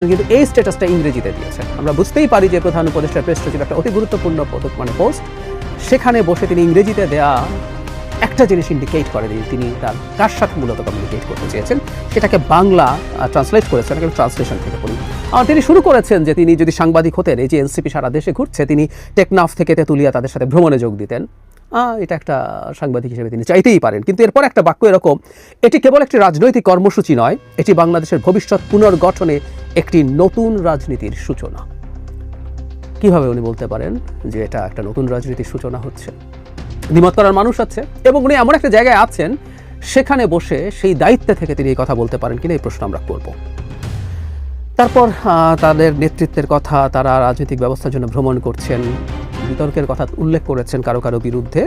কিন্তু এই স্ট্যাটাসটা ইংরেজিতে দিয়েছেন। আমরা বুঝতেই পারি যে প্রধান উপদেষ্টার প্রেস সচিব একটা অতি গুরুত্বপূর্ণ পোস্ট, সেখানে বসে তিনি ইংরেজিতে দেয়া একটা জিনিস ইন্ডিকেট করে যে তিনি তার কার সাথে মূলত কমিউনিকেট করতে চেয়েছেন, সেটাকে বাংলা ট্রান্সলেট করেছেন। ট্রান্সলেশন থেকে পড়ি। তিনি শুরু করেছেন যে তিনি যদি সাংবাদিক হতেন, এই যে এনসিপি সারা দেশে ঘুরছে, তিনি টেকনাফ থেকে তেতুলিয়া তাদের সাথে ভ্রমণে যোগ দিতেন। এটা একটা সাংবাদিক হিসেবে তিনি চাইতেই পারেন। কিন্তু এরপর একটা বাক্য এরকম, এটি কেবল একটি রাজনৈতিক কর্মসূচি নয়, এটি বাংলাদেশের ভবিষ্যৎ পুনর্গঠনে একটি নতুন রাজনীতির সূচনা। কিভাবে উনি বলতে পারেন যে এটা একটা নতুন রাজনীতির সূচনা হচ্ছে? দ্বিমত করার মানুষ আছে, এবং উনি এমন একটা জায়গায় আছেন সেখানে বসে সেই দায়িত্বে থেকে তিনি এই কথা বলতে পারেন কিনা, এই প্রশ্ন আমরা করব। তারপর তাদের নেতৃত্বের কথা, তারা রাজনৈতিক ব্যবস্থার জন্য ভ্রমণ করছেন, বিতর্কের কথা উল্লেখ করেছেন কারো কারো বিরুদ্ধে।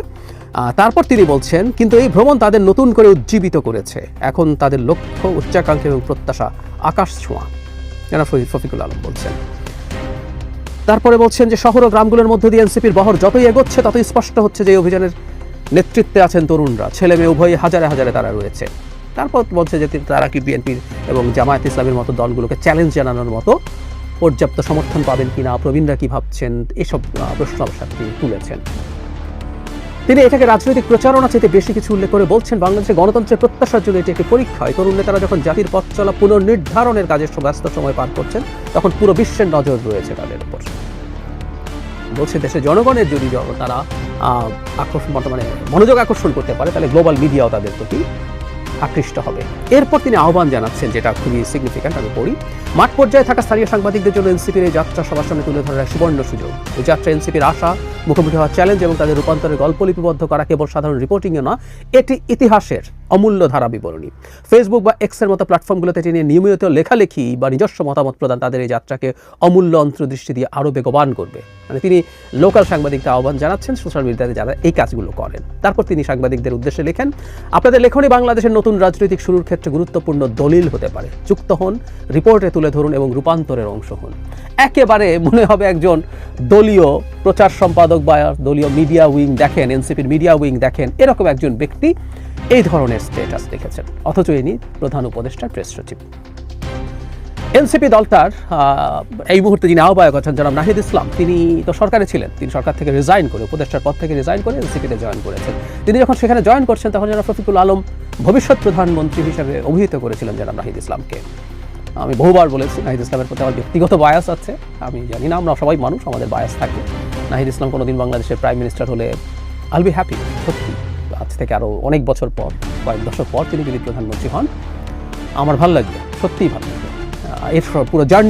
তারপর তিনি বলছেন, কিন্তু এই ভ্রমণ তাদের নতুন করে উজ্জীবিত করেছে, এখন তাদের লক্ষ্য, উচ্চাকাঙ্ক্ষা এবং প্রত্যাশা আকাশ ছোঁয়া। শফিকুল আলম বলছেন। তারপরে বলছেন যে শহর ও গ্রামগুলোর মধ্য দিয়ে এনসিপির বহর যতই এগোচ্ছে ততই স্পষ্ট হচ্ছে যে এই অভিযানের নেতৃত্বে আছেন তরুণরা, ছেলে মেয়ে উভয়ই হাজারে হাজারে তারা রয়েছে। তারপর বলছে যে তারা কি বিএনপির এবং জামায়াত ইসলামের মতো দলগুলোকে চ্যালেঞ্জ জানানোর মতো পর্যাপ্ত সমর্থন পাবেন কিনা, প্রবীণরা কি ভাবছেন, এসব প্রশ্ন অবশ্য তিনি তুলেছেন। তিনি এটাকে রাজনৈতিক প্রচারণা চেয়ে বেশি কিছু উল্লেখ করে বলছেন, বাংলাদেশের গণতন্ত্রের প্রত্যাশার জন্য এটি একটি পরীক্ষা। তরুণ নেতারা যখন জাতির পথ চলা পুনর্নির্ধারণের কাজে ব্যস্ত সময় পার করছেন, তখন পুরো বিশ্বের নজর রয়েছে তাদের উপর। বলছে দেশের জনগণের যদি তারা বর্তমানে মনোযোগ আকর্ষণ করতে পারে, তাহলে গ্লোবাল মিডিয়াও তাদের প্রতি আকৃষ্ট হবে। এরপর তিনি আহ্বান জানাচ্ছেন, যেটা খুবই সিগনিফিক্যান্ট, আমি পড়ি। মাঠ পর্যায়ে থাকা স্থানীয় সাংবাদিকদের জন্য এনসিপির এই যাত্রা সবার সামনে তুলে ধরার সুবর্ণ সুযোগ। এই যাত্রা এনসিপির আশা, মুখোমুখি হওয়ার চ্যালেঞ্জ এবং তাদের রূপান্তরের গল্প লিপিবদ্ধ করা কেবল সাধারণ রিপোর্টিংয়ে না, এটি ইতিহাসের অমূল্য ধারা বিবরণী। ফেসবুক বা এক্সের মতো প্ল্যাটফর্মগুলোতে তিনি নিয়মিত লেখালেখি বা নিজস্ব মতামত প্রদান তাদের এই যাত্রাকে অমূল্য অন্তর্দৃষ্টি দিয়ে আরও বেগবান করবে। মানে তিনি লোকাল সাংবাদিকদের আহ্বান জানাচ্ছেন সোশ্যাল মিডিয়াতে যারা এই কাজগুলো করেন। তারপর তিনি সাংবাদিকদের উদ্দেশ্যে লেখেন, আপনাদের লেখনী বাংলাদেশের নতুন রাজনৈতিক শুরুর ক্ষেত্রে গুরুত্বপূর্ণ দলিল হতে পারে। যুক্ত হন, রিপোর্টে তুলে ধরুন এবং রূপান্তরের অংশ হন। একেবারে মনে হবে একজন দলীয় প্রচার সম্পাদক বা দলীয় মিডিয়া উইং দেখেন, এনসিপির মিডিয়া উইং দেখেন, এরকম একজন ব্যক্তি এই ধরনের স্ট্যাটাস দেখেছেন, অথচ ইনি প্রধান উপদেষ্টার প্রেস সচিব। এনসিপি দলটার এই মুহূর্তে যিনি আহ্বায়ক আছেন জনাব নাহিদ ইসলাম, তিনি তো সরকারে ছিলেন, তিনি সরকার থেকে রিজাইন করে, উপদেষ্টার পদ থেকে রিজাইন করে এনসিপিতে জয়েন করেছেন। তিনি যখন সেখানে জয়েন করছেন, তখন জনাব শফিকুল আলম ভবিষ্যৎ প্রধানমন্ত্রী হিসেবে অভিহিত করেছিলেন জনাব নাহিদ ইসলামকে। আমি বহুবার বলেছি, নাহিদ ইসলামের প্রতি আমার ব্যক্তিগত বায়াস আছে, আমি জানি না, আমরা সবাই মানুষ, আমাদের বায়াস থাকে। নাহিদ ইসলাম কোনোদিন বাংলাদেশের প্রাইম মিনিস্টার হলে আইল বি হ্যাপি, সত্যি। আজ থেকে আরও অনেক বছর পর, কয়েক দশক পর তিনি যদি প্রধানমন্ত্রী হন, আমার ভালো লাগবে, সত্যিই ভালো লাগবে। এর পুরো জার্নি